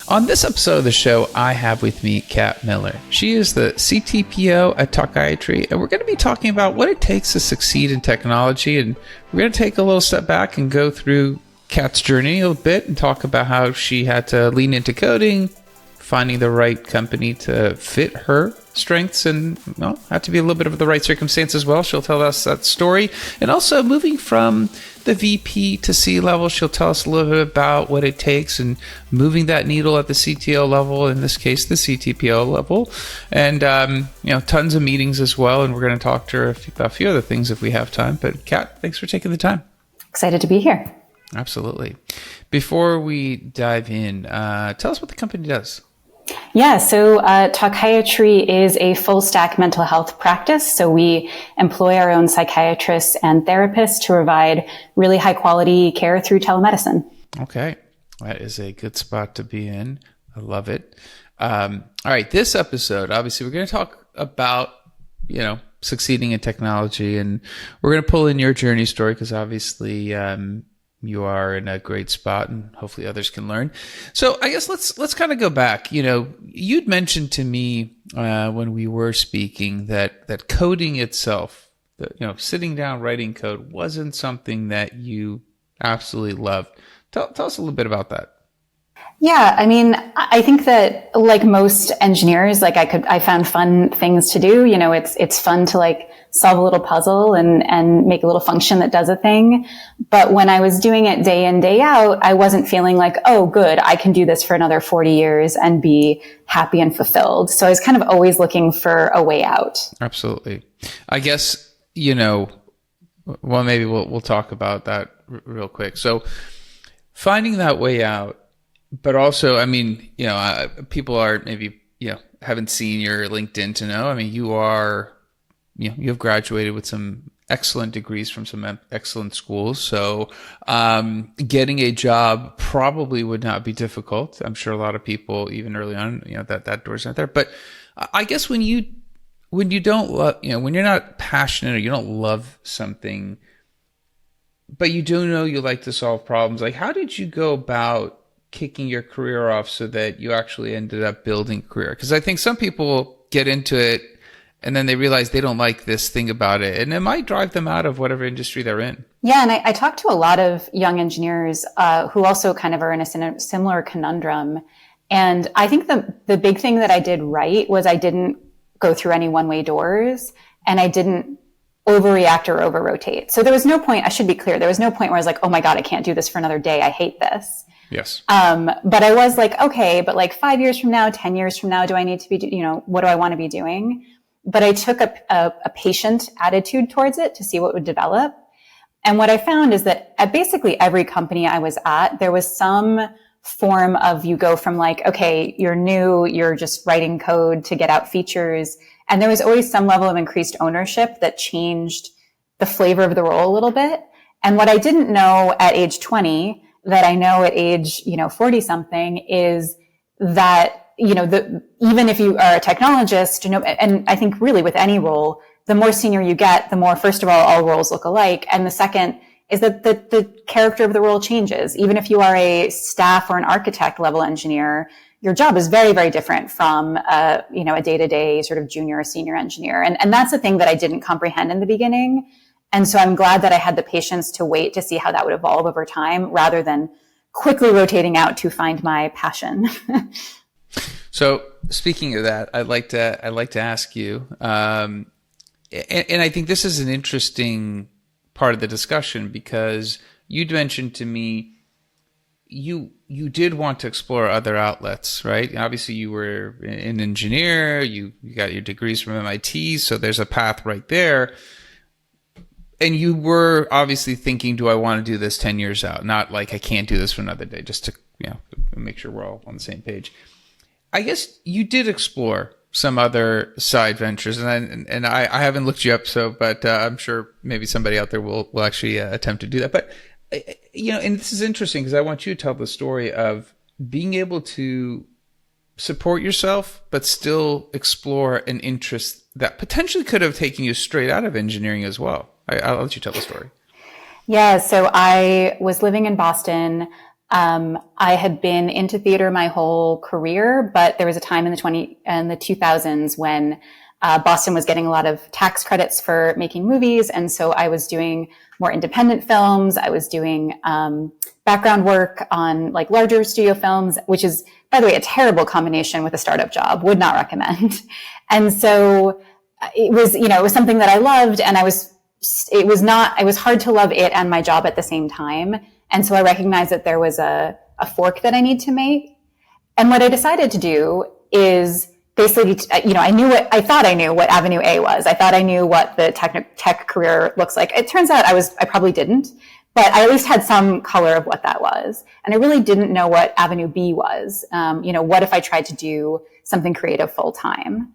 On this episode of the show, I have with me Kat Miller. She is the CTPO at Talkiatry, and we're going to be talking about what it takes to succeed in technology. And we're going to take a little step back and go through Kat's journey a bit and talk about how she had to lean into coding, finding the right company to fit her strengths, and had to be a little bit of the right circumstance as well. She'll tell us that story. And also moving from the VP to C-level, she'll tell us a little bit about what it takes and moving that needle at the CTO level, in this case, the CTPO level. And, tons of meetings as well. And we're going to talk to her about a few other things if we have time. But Kat, thanks for taking the time. Excited to be here. Absolutely. Before we dive in, tell us what the company does. Yeah, so Talkiatry is a full stack mental health practice. So we employ our own psychiatrists and therapists to provide really high quality care through telemedicine. Okay, that is a good spot to be in. I love it. All right, this episode, obviously, we're going to talk about, succeeding in technology, and we're going to pull in your journey story because obviously you are in a great spot and hopefully others can learn. So I guess let's kind of go back. You'd mentioned to me when we were speaking that coding itself, sitting down writing code wasn't something that you absolutely loved. Tell us a little bit about that. Yeah, I mean, I think that like most engineers, I found fun things to do. It's fun to solve a little puzzle and make a little function that does a thing. But when I was doing it day in, day out, I wasn't feeling like, oh, good, I can do this for another 40 years and be happy and fulfilled. So I was kind of always looking for a way out. Absolutely. I guess, well, maybe we'll talk about that real quick. So finding that way out, but also, I mean, people are maybe, haven't seen your LinkedIn to know. I mean, you are, you have graduated with some excellent degrees from some excellent schools. So getting a job probably would not be difficult. I'm sure a lot of people, even early on, that door's not there. But I guess when you don't love, when you're not passionate or you don't love something, but you do know you like to solve problems, how did you go about kicking your career off so that you actually ended up building a career? Because I think some people get into it and then they realize they don't like this thing about it, and it might drive them out of whatever industry they're in. Yeah, and I talked to a lot of young engineers who also kind of are in a similar conundrum. And I think the big thing that I did right was I didn't go through any one-way doors, and I didn't overreact or over-rotate. So there was no point, I should be clear, there was no point where I was like, oh my God, I can't do this for another day. I hate this. Yes. But I was like, okay, but 5 years from now, 10 years from now, do I need to be, what do I want to be doing? But I took a patient attitude towards it to see what would develop. And what I found is that at basically every company I was at, there was some form of, you go from okay, you're new, you're just writing code to get out features. And there was always some level of increased ownership that changed the flavor of the role a little bit. And what I didn't know at age 20 that I know at age, 40 something is that, even if you are a technologist, and I think really with any role, the more senior you get, the more, first of all roles look alike. And the second is that the character of the role changes. Even if you are a staff or an architect level engineer, your job is very, very different from, a day-to-day sort of junior or senior engineer. And that's the thing that I didn't comprehend in the beginning. And so I'm glad that I had the patience to wait to see how that would evolve over time rather than quickly rotating out to find my passion. So speaking of that, I'd like to ask you, and I think this is an interesting part of the discussion because you'd mentioned to me you did want to explore other outlets, right? Obviously, you were an engineer, you got your degrees from MIT, so there's a path right there. And you were obviously thinking, do I want to do this 10 years out? Not I can't do this for another day, just to make sure we're all on the same page. I guess you did explore some other side ventures, and I haven't looked you up, but I'm sure maybe somebody out there will actually attempt to do that. But and this is interesting because I want you to tell the story of being able to support yourself, but still explore an interest that potentially could have taken you straight out of engineering as well. I'll let you tell the story. Yeah, so I was living in Boston. I had been into theater my whole career, but there was a time in the 2000s when Boston was getting a lot of tax credits for making movies. And so I was doing more independent films. I was doing background work on like larger studio films, which is, by the way, a terrible combination with a startup job. Would not recommend. And so it was something that I loved, and it was hard to love it and my job at the same time. And so I recognized that there was a fork that I need to make. And what I decided to do is basically, I thought I knew what Avenue A was. I thought I knew what the tech career looks like. It turns out I probably didn't, but I at least had some color of what that was. And I really didn't know what Avenue B was. What if I tried to do something creative full time?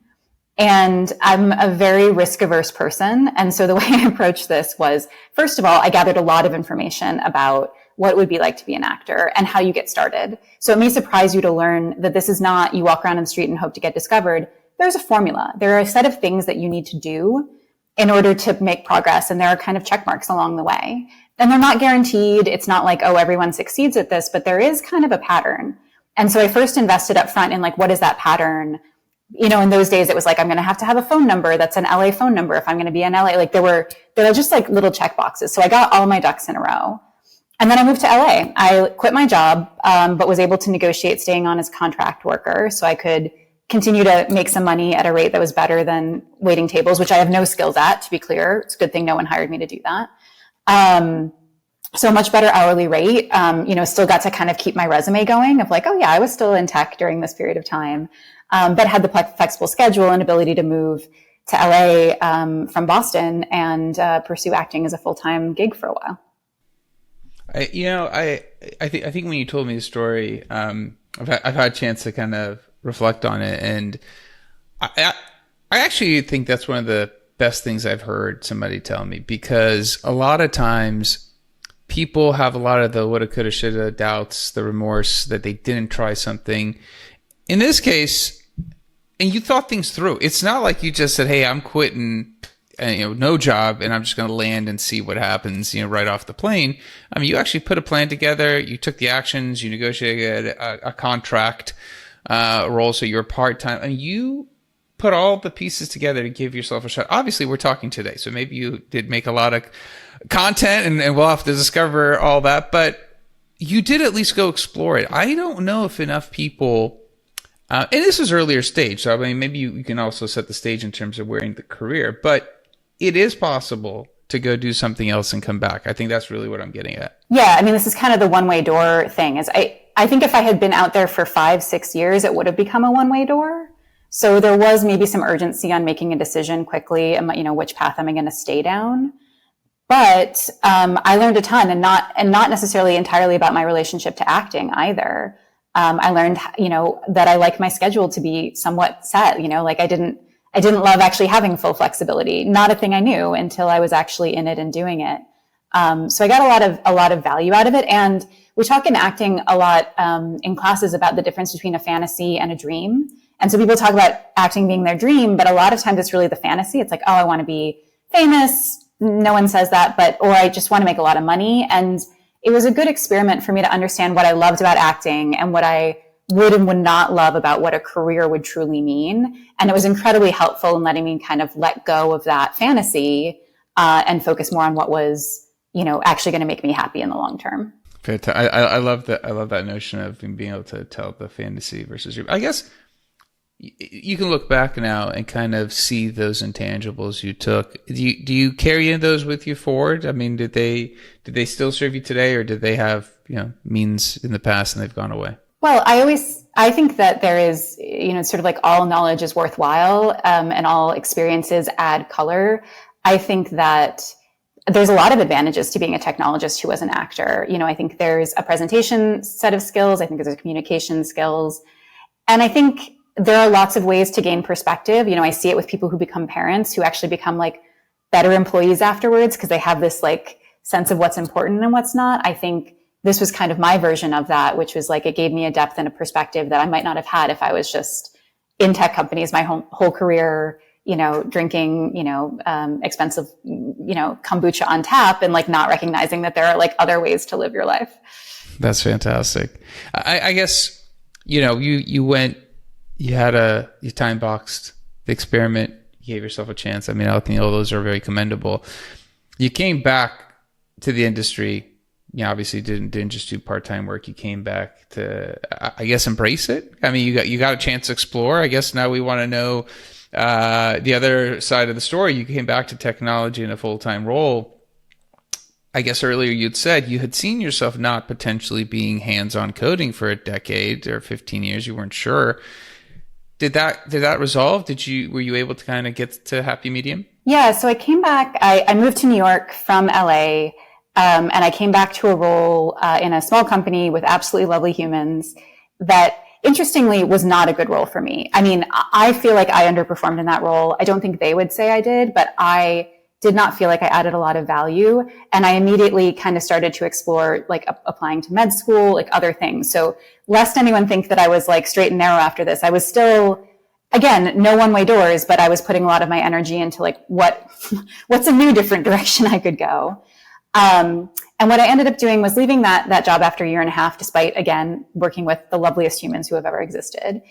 And I'm a very risk averse person. And so the way I approached this was, first of all, I gathered a lot of information about what it would be like to be an actor and how you get started. So it may surprise you to learn that this is not you walk around in the street and hope to get discovered. There's a formula. There are a set of things that you need to do in order to make progress. And there are kind of check marks along the way. And they're not guaranteed. It's not like, oh, everyone succeeds at this, but there is kind of a pattern. And so I first invested up front in like, what is that pattern? In those days, it was like, I'm going to have a phone number that's an LA phone number if I'm going to be in LA. Like there were just like little check boxes. So I got all my ducks in a row. And then I moved to LA. I quit my job, but was able to negotiate staying on as a contract worker so I could continue to make some money at a rate that was better than waiting tables, which I have no skills at, to be clear. It's a good thing no one hired me to do that. So much better hourly rate, still got to kind of keep my resume going of like, oh yeah, I was still in tech during this period of time. But had the flexible schedule and ability to move to LA from Boston and pursue acting as a full-time gig for a while. I think when you told me the story, I've had a chance to kind of reflect on it, and I actually think that's one of the best things I've heard somebody tell me, because a lot of times people have a lot of the woulda, coulda, shoulda doubts, the remorse that they didn't try something. In this case, and you thought things through. It's not like you just said, hey, I'm quitting, no job, and I'm just going to land and see what happens, right off the plane. I mean, you actually put a plan together. You took the actions. You negotiated a contract role, so you're part-time. And you put all the pieces together to give yourself a shot. Obviously, we're talking today, so maybe you did make a lot of content, and we'll have to discover all that. But you did at least go explore it. I don't know if enough people... and this is earlier stage, so I mean, maybe you can also set the stage in terms of wearing the career, but it is possible to go do something else and come back. I think that's really what I'm getting at. Yeah, I mean, this is kind of the one-way door thing. I think if I had been out there for 5-6 years, it would have become a one-way door. So there was maybe some urgency on making a decision quickly, which path am I going to stay down? But I learned a ton, and not necessarily entirely about my relationship to acting either. I learned, that I like my schedule to be somewhat set, like I didn't love actually having full flexibility. Not a thing I knew until I was actually in it and doing it. So I got a lot of value out of it. And we talk in acting a lot, in classes about the difference between a fantasy and a dream. And so people talk about acting being their dream, but a lot of times it's really the fantasy. It's like, oh, I want to be famous. No one says that, or I just want to make a lot of money. And it was a good experiment for me to understand what I loved about acting and what I would and would not love about what a career would truly mean. And it was incredibly helpful in letting me kind of let go of that fantasy and focus more on what was, actually going to make me happy in the long term. I love that. I love that notion of being able to tell the fantasy versus your, I guess you can look back now and kind of see those intangibles you took. Do you carry in those with you forward? I mean, did they still serve you today, or did they have, means in the past and they've gone away? Well, I think that there is, sort of like all knowledge is worthwhile, and all experiences add color. I think that there's a lot of advantages to being a technologist who was an actor. I think there's a presentation set of skills. I think there's a communication skills. And I think there are lots of ways to gain perspective. I see it with people who become parents, who actually become like better employees afterwards because they have this like sense of what's important and what's not. I think this was kind of my version of that, which was like, it gave me a depth and a perspective that I might not have had if I was just in tech companies my whole career, drinking, expensive, kombucha on tap and like not recognizing that there are like other ways to live your life. That's fantastic. I guess, you went, you time boxed the experiment, you gave yourself a chance. I mean, I think all those are very commendable. You came back to the industry. You obviously didn't just do part-time work. You came back to, I guess, embrace it. I mean, you got a chance to explore. I guess now we want to know the other side of the story. You came back to technology in a full-time role. I guess earlier you'd said you had seen yourself not potentially being hands-on coding for a decade or 15 years. You weren't sure. Did that resolve? Were you able to kind of get to happy medium? Yeah. So I came back, I moved to New York from LA. And I came back to a role in a small company with absolutely lovely humans that, interestingly, was not a good role for me. I mean, I feel like I underperformed in that role. I don't think they would say I did, but I did not feel like I added a lot of value. And I immediately kind of started to explore like applying to med school, like other things. So lest anyone think that I was like straight and narrow after this, I was still, again, no one-way doors, but I was putting a lot of my energy into like what's a new different direction I could go. And what I ended up doing was leaving that job after a year and a half, despite, again, working with the loveliest humans who have ever existed,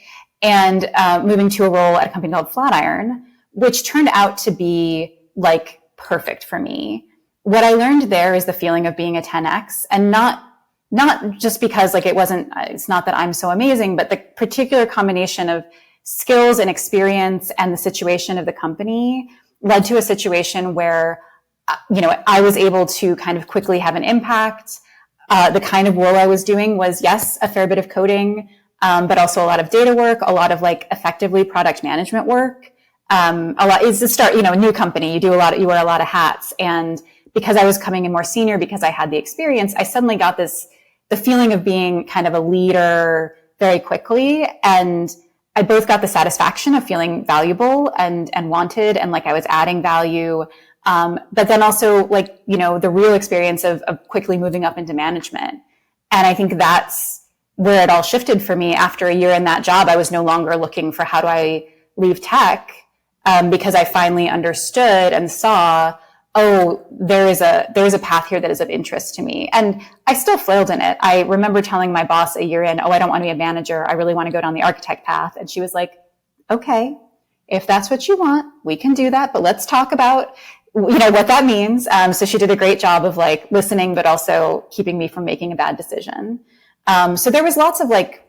and moving to a role at a company called Flatiron, which turned out to be like perfect for me. What I learned there is the feeling of being a 10X, and not just because like it's not that I'm so amazing, but the particular combination of skills and experience and the situation of the company led to a situation where I was able to kind of quickly have an impact. The kind of role I was doing was, yes, a fair bit of coding, but also a lot of data work, a lot of like effectively product management work. A lot is to start, a new company. You wear a lot of hats. And because I was coming in more senior, because I had the experience, I suddenly got the feeling of being kind of a leader very quickly. And I both got the satisfaction of feeling valuable and wanted, and like I was adding value. But then also like, the real experience of quickly moving up into management. And I think that's where it all shifted for me. After a year in that job, I was no longer looking for how do I leave tech, because I finally understood and saw, oh, there is a path here that is of interest to me. And I still flailed in it. I remember telling my boss a year in, oh, I don't want to be a manager. I really want to go down the architect path. And she was like, okay, if that's what you want, we can do that, but let's talk about what that means. So she did a great job of like listening, but also keeping me from making a bad decision. So there was lots of like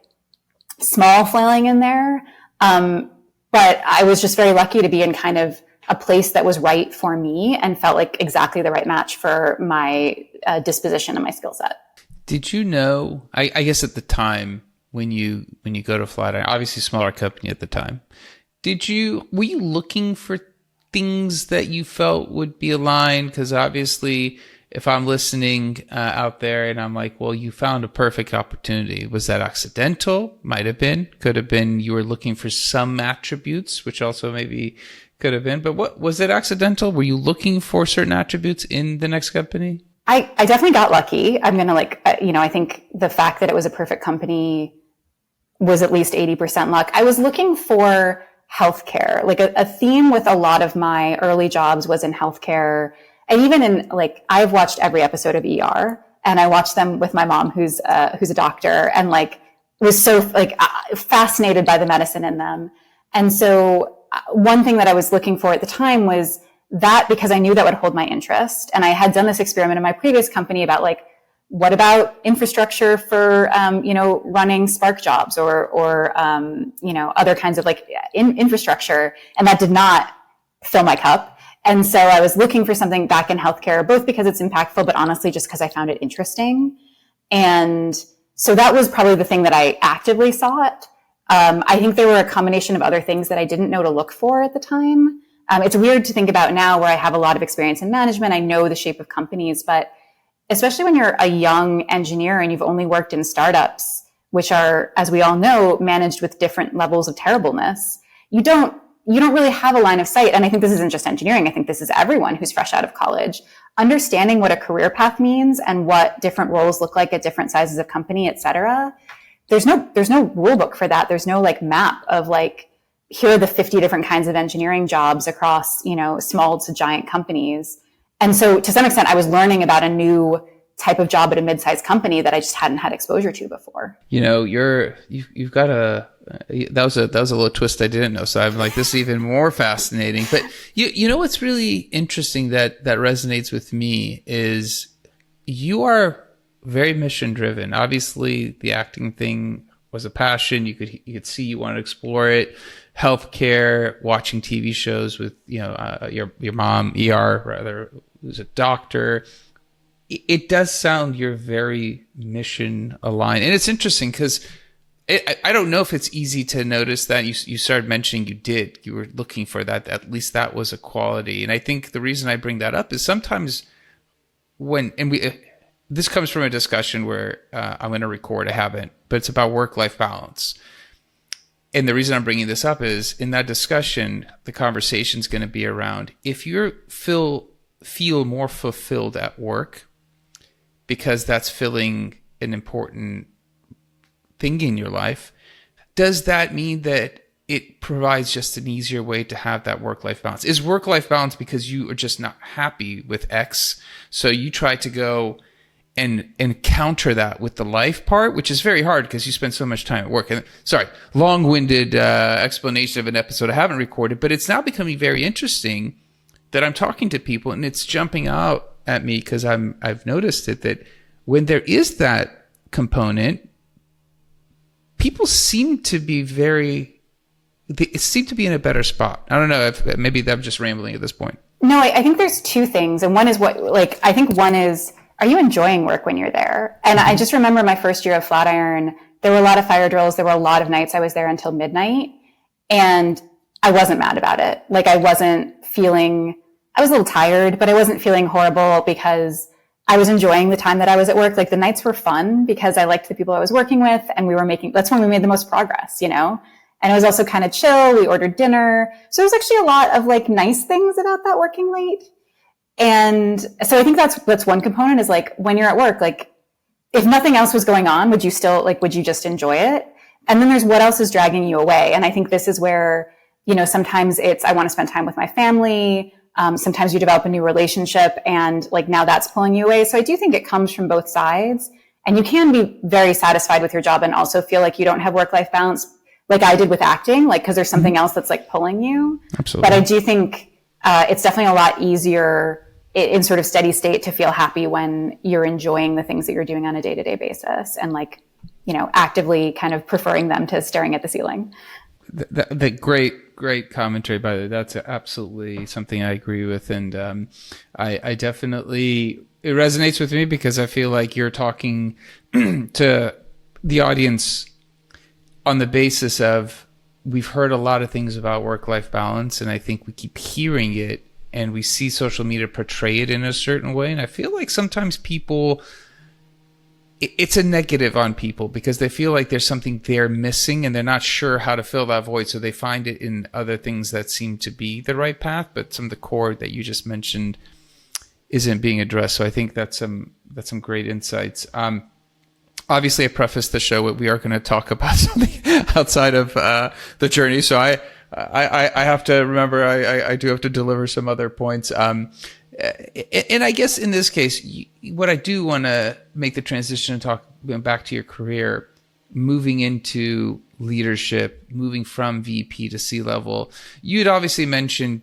small flailing in there. But I was just very lucky to be in kind of a place that was right for me and felt like exactly the right match for my disposition and my skill set. Did you know, I guess at the time when you go to Flatiron, obviously smaller company at the time, were you looking for things that you felt would be aligned? Because obviously, if I'm listening out there and I'm like, well, you found a perfect opportunity. Was that accidental? Might have been. Could have been you were looking for some attributes, which also maybe could have been. But what was it accidental? Were you looking for certain attributes in the next company? I definitely got lucky. I'm going to I think the fact that it was a perfect company was at least 80% luck. I was looking for healthcare. Like a theme with a lot of my early jobs was in healthcare. And even in I've watched every episode of ER, and I watched them with my mom, who's a doctor, and was so fascinated by the medicine in them. And so one thing that I was looking for at the time was that, because I knew that would hold my interest. And I had done this experiment in my previous company about what about infrastructure for, running Spark jobs or other kinds of infrastructure. And that did not fill my cup. And so I was looking for something back in healthcare, both because it's impactful, but honestly, just because I found it interesting. And so that was probably the thing that I actively sought. I think there were a combination of other things that I didn't know to look for at the time. It's weird to think about now where I have a lot of experience in management. I know the shape of companies, but especially when you're a young engineer and you've only worked in startups, which are, as we all know, managed with different levels of terribleness, you don't really have a line of sight. And I think this isn't just engineering. I think this is everyone who's fresh out of college. Understanding what a career path means and what different roles look like at different sizes of company, et cetera. There's no rule book for that. There's no map of here are the 50 different kinds of engineering jobs across, small to giant companies. And so to some extent, I was learning about a new type of job at a mid-sized company that I just hadn't had exposure to before. You've got that was a little twist I didn't know. So I'm like, this is even more fascinating. But you know what's really interesting that resonates with me is you are very mission driven. Obviously, the acting thing was a passion. You could see you want to explore it. Healthcare, watching TV shows with your mom, rather, who's a doctor. It does sound you're very mission aligned. And it's interesting because I don't know if it's easy to notice that. You started mentioning you were looking for that. At least that was a quality. And I think the reason I bring that up is sometimes this comes from a discussion where I'm going to record, I haven't, but it's about work-life balance. And the reason I'm bringing this up is in that discussion, the conversation is going to be around if you feel more fulfilled at work, because that's filling an important thing in your life, does that mean that it provides just an easier way to have that work-life balance? Is work-life balance because you are just not happy with X, so you try to go and counter that with the life part, which is very hard because you spend so much time at work. And sorry, long-winded explanation of an episode I haven't recorded, but it's now becoming very interesting that I'm talking to people and it's jumping out at me because I've noticed it, that when there is that component, people seem to be in a better spot. I don't know if maybe I'm just rambling at this point. No, I think there's two things. And one is I think one is, are you enjoying work when you're there? And I just remember my first year of Flatiron, there were a lot of fire drills. There were a lot of nights I was there until midnight, and I wasn't mad about it. Like I was a little tired, but I wasn't feeling horrible because I was enjoying the time that I was at work. Like the nights were fun because I liked the people I was working with, and that's when we made the most progress, And it was also kind of chill. We ordered dinner. So there was actually a lot of like nice things about that working late. And so I think that's one component is like when you're at work, like if nothing else was going on, would you just enjoy it? And then there's what else is dragging you away. And I think this is where, sometimes I want to spend time with my family. Sometimes you develop a new relationship and like now that's pulling you away. So I do think it comes from both sides, and you can be very satisfied with your job and also feel like you don't have work-life balance like I did with acting, like, cause there's something else that's like pulling you. Absolutely. But I do think, it's definitely a lot easier in sort of steady state to feel happy when you're enjoying the things that you're doing on a day-to-day basis and like, actively kind of preferring them to staring at the ceiling. The great commentary, by the way. That's absolutely something I agree with. And I definitely, it resonates with me because I feel like you're talking to the audience on the basis of we've heard a lot of things about work-life balance, and I think we keep hearing it and we see social media portray it in a certain way. And I feel like sometimes it's a negative on people because they feel like there's something they're missing and they're not sure how to fill that void. So they find it in other things that seem to be the right path, but some of the core that you just mentioned isn't being addressed. So I think that's some great insights. Obviously I prefaced the show, we are going to talk about something outside of the journey. So I have to remember, I do have to deliver some other points. And I guess in this case, what I do want to make the transition and talk back to your career, moving into leadership, moving from VP to C-level. You'd obviously mentioned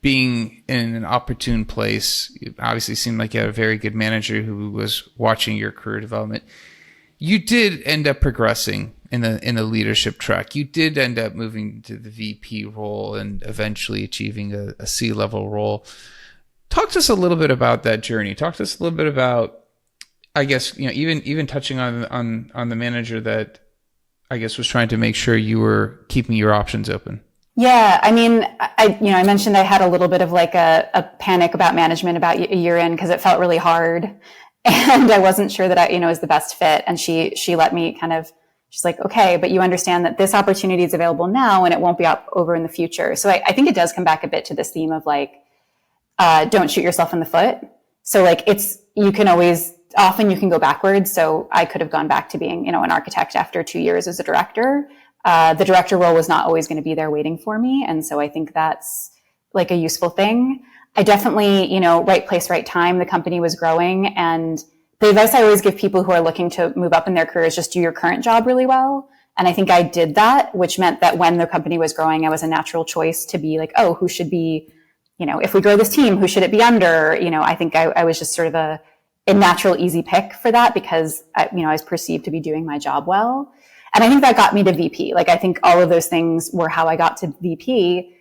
being in an opportune place. It obviously seemed like you had a very good manager who was watching your career development. You did end up progressing in the leadership track. You did end up moving to the VP role and eventually achieving a C-level role. Talk to us a little bit about that journey. Talk to us a little bit about, I guess, even touching on the manager that I guess was trying to make sure you were keeping your options open. Yeah, I mean, I mentioned I had a little bit of like a panic about management about a year in because it felt really hard, and I wasn't sure that I was the best fit. And she let me she's like, okay, but you understand that this opportunity is available now and it won't be over in the future. So I think it does come back a bit to this theme of like, don't shoot yourself in the foot. So like often you can go backwards. So I could have gone back to being, an architect after 2 years as a director. The director role was not always going to be there waiting for me. And so I think that's like a useful thing. I definitely, right place, right time. The company was growing, and the advice I always give people who are looking to move up in their career is just do your current job really well. And I think I did that, which meant that when the company was growing, I was a natural choice to be like, oh, who should be, if we grow this team, who should it be under? I think I was just sort of a natural, easy pick for that because I was perceived to be doing my job well. And I think that got me to VP. Like, I think all of those things were how I got to VP.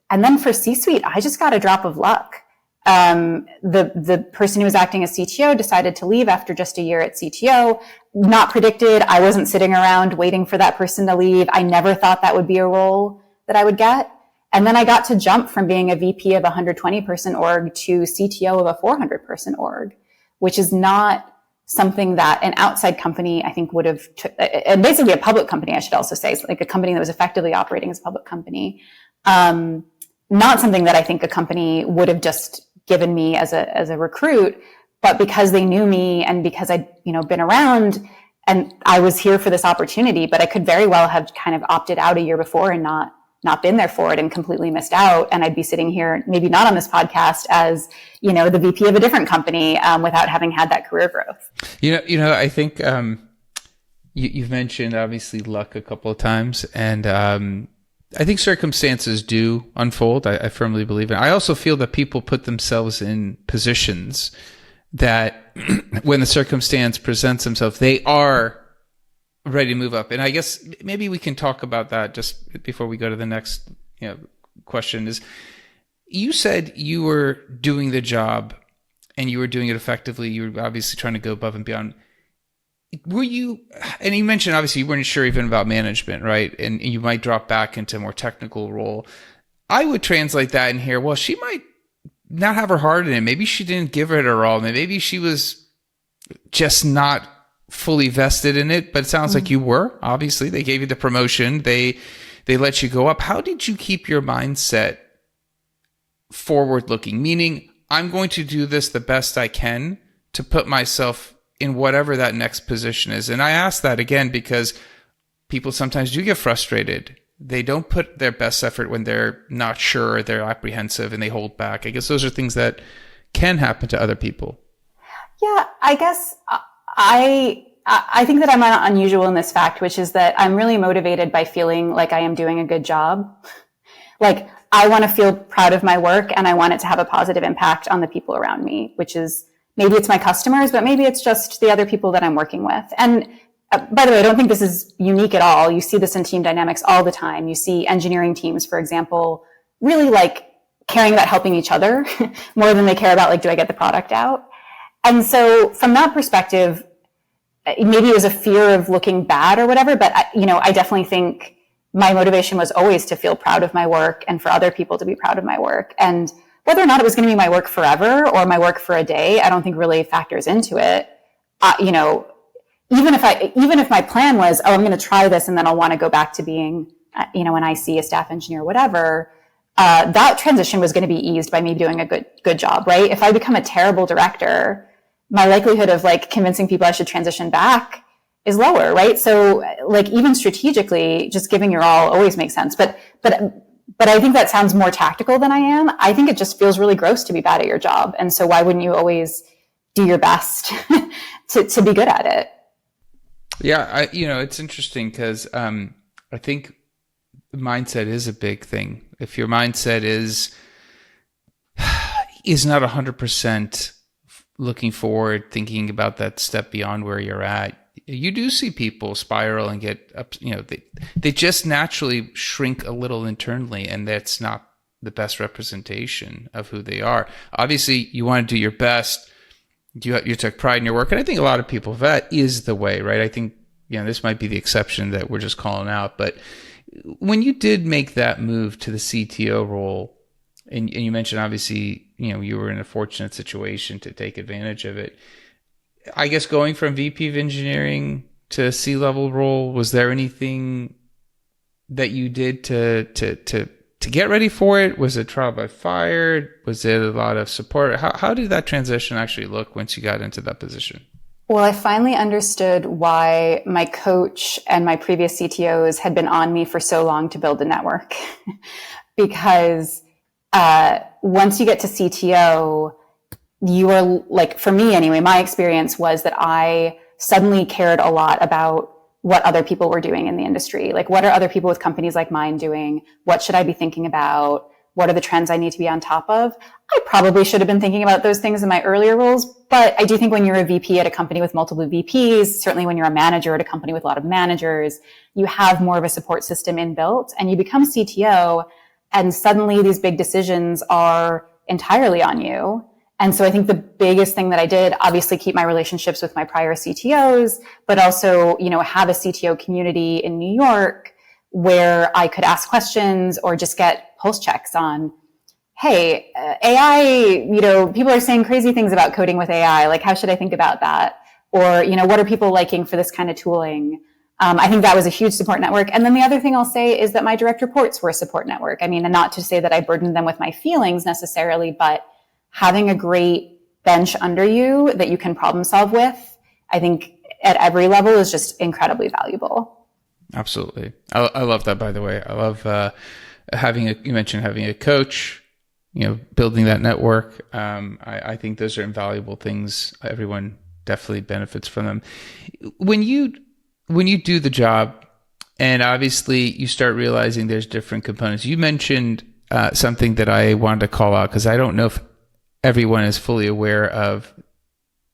And then for C-suite, I just got a drop of luck. The person who was acting as CTO decided to leave after just a year at CTO. Not predicted. I wasn't sitting around waiting for that person to leave. I never thought that would be a role that I would get. And then I got to jump from being a VP of a 120 person org to CTO of a 400 person org, which is not something that an outside company, I think, would have, and basically a public company, I should also say, like a company that was effectively operating as a public company. Not something that I think a company would have just given me as a recruit, but because they knew me and because I'd, been around and I was here for this opportunity, but I could very well have kind of opted out a year before and not been there for it and completely missed out. And I'd be sitting here, maybe not on this podcast as, the VP of a different company, without having had that career growth. I think, you've mentioned obviously luck a couple of times, and, I think circumstances do unfold. I firmly believe it. I also feel that people put themselves in positions that when the circumstance presents themselves, they are ready to move up. And I guess maybe we can talk about that just before we go to the next question. Is you said you were doing the job and you were doing it effectively. You were obviously trying to go above and beyond. Were you, and you mentioned obviously you weren't sure even about management, right? And you might drop back into a more technical role. I would translate that in here. Well, she might not have her heart in it. Maybe she didn't give it her all. Maybe she was just not fully vested in it, but it sounds like you were. Obviously, they gave you the promotion. They let you go up. How did you keep your mindset forward looking? Meaning, I'm going to do this the best I can to put myself in whatever that next position is. And I ask that again because people sometimes do get frustrated. They don't put their best effort when they're not sure, they're apprehensive, and they hold back. I guess those are things that can happen to other people. Yeah, I guess I think that I'm not unusual in this fact, which is that I'm really motivated by feeling like I am doing a good job. Like, I want to feel proud of my work and I want it to have a positive impact on the people around me, which is maybe it's my customers, but maybe it's just the other people that I'm working with. And by the way, I don't think this is unique at all. You see this in team dynamics all the time. You see engineering teams, for example, really like caring about helping each other more than they care about like, do I get the product out? And so from that perspective, maybe it was a fear of looking bad or whatever, but I definitely think my motivation was always to feel proud of my work and for other people to be proud of my work. And whether or not it was going to be my work forever or my work for a day, I don't think really factors into it. Even if my plan was, I'm going to try this and then I'll want to go back to being, an IC, a staff engineer, whatever, that transition was going to be eased by me doing a good job, right? If I become a terrible director, my likelihood of like convincing people I should transition back is lower, right? So like even strategically, just giving your all always makes sense. But I think that sounds more tactical than I am. I think it just feels really gross to be bad at your job. And so why wouldn't you always do your best to be good at it? Yeah, it's interesting because I think mindset is a big thing. If your mindset is not 100% looking forward, thinking about that step beyond where you're at, you do see people spiral and get up, they just naturally shrink a little internally, and that's not the best representation of who they are. Obviously, you want to do your best. You took pride in your work, and I think a lot of people, that is the way, right? I think, this might be the exception that we're just calling out, but when you did make that move to the CTO role, and you mentioned obviously, you were in a fortunate situation to take advantage of it. I guess going from VP of engineering to C-level role, was there anything that you did to get ready for it? Was it trial by fire? Was it a lot of support? How did that transition actually look once you got into that position? Well, I finally understood why my coach and my previous CTOs had been on me for so long to build a network. Because once you get to CTO, you are like, for me anyway, my experience was that I suddenly cared a lot about what other people were doing in the industry. Like, what are other people with companies like mine doing? What should I be thinking about? What are the trends I need to be on top of? I probably should have been thinking about those things in my earlier roles, but I do think when you're a VP at a company with multiple VPs, certainly when you're a manager at a company with a lot of managers, you have more of a support system inbuilt, and you become CTO, and suddenly these big decisions are entirely on you. And so I think the biggest thing that I did, obviously keep my relationships with my prior CTOs, but also, have a CTO community in New York where I could ask questions or just get pulse checks on, hey, AI, people are saying crazy things about coding with AI. Like, how should I think about that? Or, what are people liking for this kind of tooling? I think that was a huge support network. And then the other thing I'll say is that my direct reports were a support network. I mean, and not to say that I burdened them with my feelings necessarily, but having a great bench under you that you can problem solve with, I think at every level is just incredibly valuable. Absolutely. I love that, by the way. I love you mentioned having a coach, building that network. I think those are invaluable things. Everyone definitely benefits from them. When you do the job, and obviously you start realizing there's different components. You mentioned something that I wanted to call out, because I don't know if everyone is fully aware of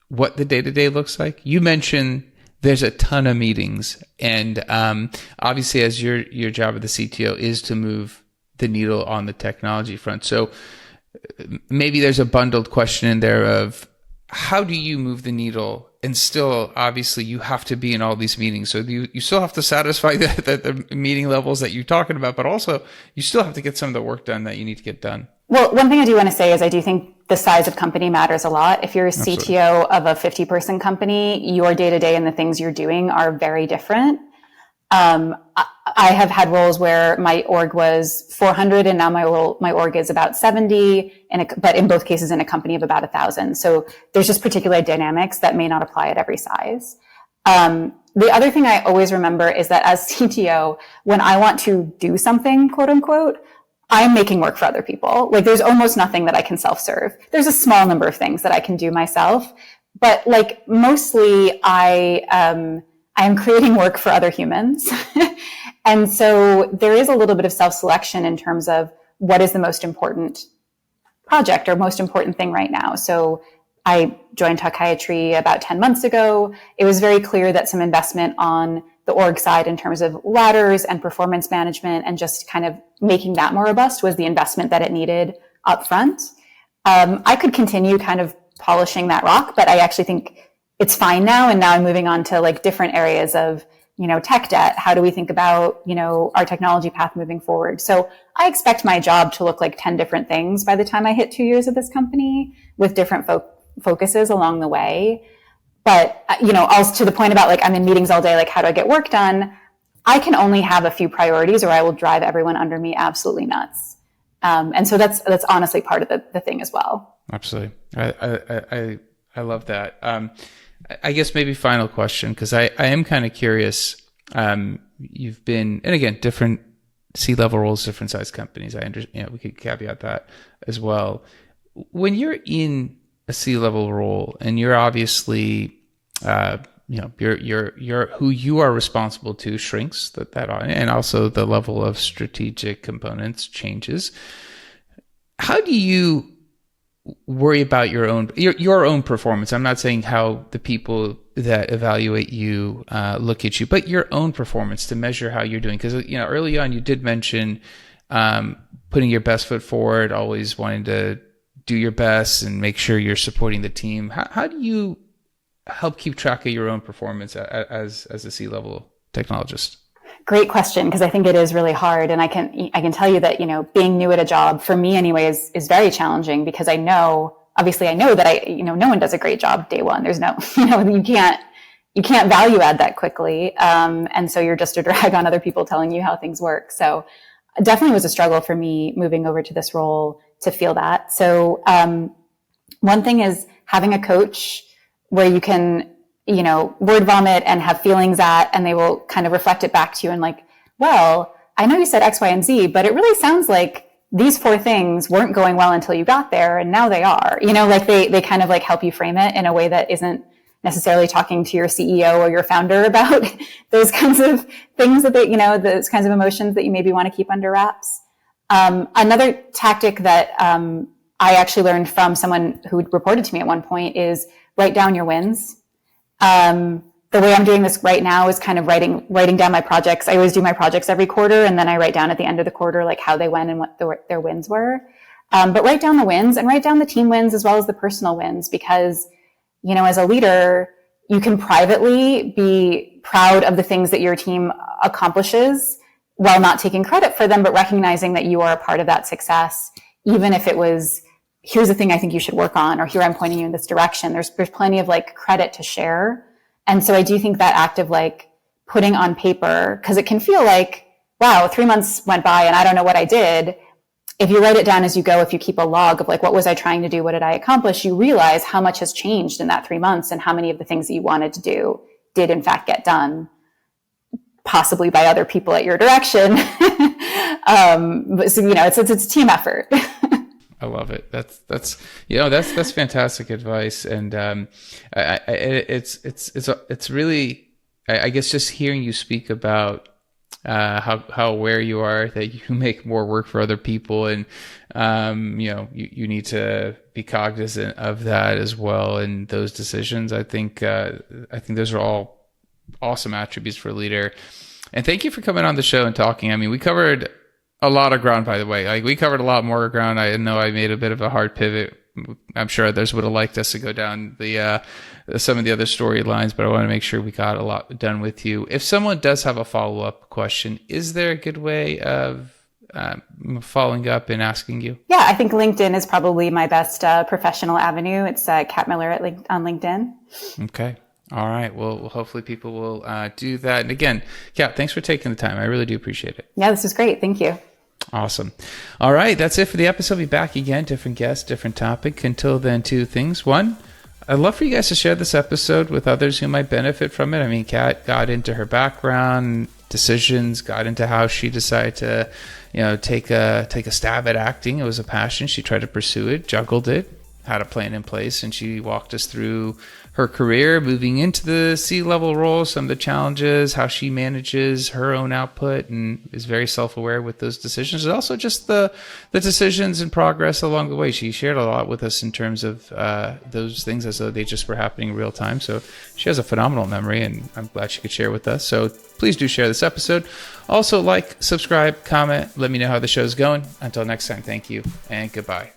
what the day-to-day looks like. You mentioned there's a ton of meetings, and obviously as your job as the CTO is to move the needle on the technology front. So maybe there's a bundled question in there of, how do you move the needle? And still, obviously, you have to be in all these meetings. So you still have to satisfy the meeting levels that you're talking about, but also you still have to get some of the work done that you need to get done. Well, one thing I do want to say is I do think the size of company matters a lot. If you're a CTO of a 50-person company, your day-to-day and the things you're doing are very different. I have had roles where my org was 400 and now my org is about 70, but in both cases in a company of about 1,000. So there's just particular dynamics that may not apply at every size. The other thing I always remember is that as CTO, when I want to do something, quote unquote, I'm making work for other people. Like, there's almost nothing that I can self-serve. There's a small number of things that I can do myself, but like mostly I am creating work for other humans. And so there is a little bit of self-selection in terms of what is the most important project or most important thing right now. So I joined Talkiatry about 10 months ago. It was very clear that some investment on the org side in terms of ladders and performance management and just kind of making that more robust was the investment that it needed up front. I could continue kind of polishing that rock, but I actually think it's fine now. And now I'm moving on to like different areas of, tech debt. How do we think about, our technology path moving forward? So I expect my job to look like 10 different things by the time I hit 2 years at this company, with different focuses along the way. But, also to the point about like, I'm in meetings all day, like, how do I get work done? I can only have a few priorities or I will drive everyone under me absolutely nuts. And so that's honestly part of the thing as well. Absolutely. I love that. I guess maybe final question, because I am kind of curious. You've been, and again, different C-level roles, different size companies. I understand, we could caveat that as well. When you're in a C-level role and you're obviously, you're who you are responsible to shrinks, and also the level of strategic components changes. How do you worry about your own performance? I'm not saying how the people that evaluate you look at you, but your own performance to measure how you're doing. Because early on you did mention putting your best foot forward, always wanting to do your best and make sure you're supporting the team. How do you help keep track of your own performance as a C-level technologist? Great question, because I think it is really hard. And I can tell you that, being new at a job for me anyway is very challenging, because I know that no one does a great job day one. There's no, you can't value add that quickly. And so you're just a drag on other people telling you how things work. So it definitely was a struggle for me moving over to this role to feel that. So, one thing is having a coach where you can, word vomit and have feelings at, and they will kind of reflect it back to you and like, well, I know you said X, Y, and Z, but it really sounds like these 4 things weren't going well until you got there, and now they are. Like they kind of like help you frame it in a way that isn't necessarily talking to your CEO or your founder about those kinds of things that those kinds of emotions that you maybe want to keep under wraps. Another tactic that I actually learned from someone who reported to me at one point is write down your wins. The way I'm doing this right now is kind of writing down my projects. I always do my projects every quarter, and then I write down at the end of the quarter like how they went and what their wins were. But write down the wins and write down the team wins as well as the personal wins, because as a leader, you can privately be proud of the things that your team accomplishes while not taking credit for them, but recognizing that you are a part of that success, even if it was, here's the thing I think you should work on, or here I'm pointing you in this direction. There's plenty of like credit to share. And so I do think that act of like putting on paper, because it can feel like, wow, 3 months went by and I don't know what I did. If you write it down as you go, if you keep a log of like, what was I trying to do? What did I accomplish? You realize how much has changed in that 3 months and how many of the things that you wanted to do did in fact get done, possibly by other people at your direction. But so, it's a team effort. I love it. That's fantastic advice. And it's really, I guess, just hearing you speak about how aware you are that you make more work for other people, and you need to be cognizant of that as well in those decisions. I think those are all awesome attributes for a leader. And thank you for coming on the show and talking. I mean, we covered a lot of ground, by the way. Like, we covered a lot more ground. I know I made a bit of a hard pivot. I'm sure others would have liked us to go down some of the other storylines, but I want to make sure we got a lot done with you. If someone does have a follow-up question, is there a good way of following up and asking you? Yeah, I think LinkedIn is probably my best professional avenue. It's Kat Miller on LinkedIn. Okay. All right. Well, hopefully people will do that. And again, Kat, thanks for taking the time. I really do appreciate it. Yeah, this was great. Thank you. Awesome. All right. That's it for the episode. We'll be back again. Different guest, different topic. Until then, 2 things. 1, I'd love for you guys to share this episode with others who might benefit from it. I mean, Kat got into her background, decisions, got into how she decided to, take a stab at acting. It was a passion. She tried to pursue it, juggled it, had a plan in place, and she walked us through her career, moving into the C-level role, some of the challenges, how she manages her own output, and is very self-aware with those decisions. And also just the decisions and progress along the way. She shared a lot with us in terms of those things as though they just were happening in real time. So she has a phenomenal memory, and I'm glad she could share with us. So please do share this episode. Also, like, subscribe, comment, let me know how the show's going. Until next time, thank you, and goodbye.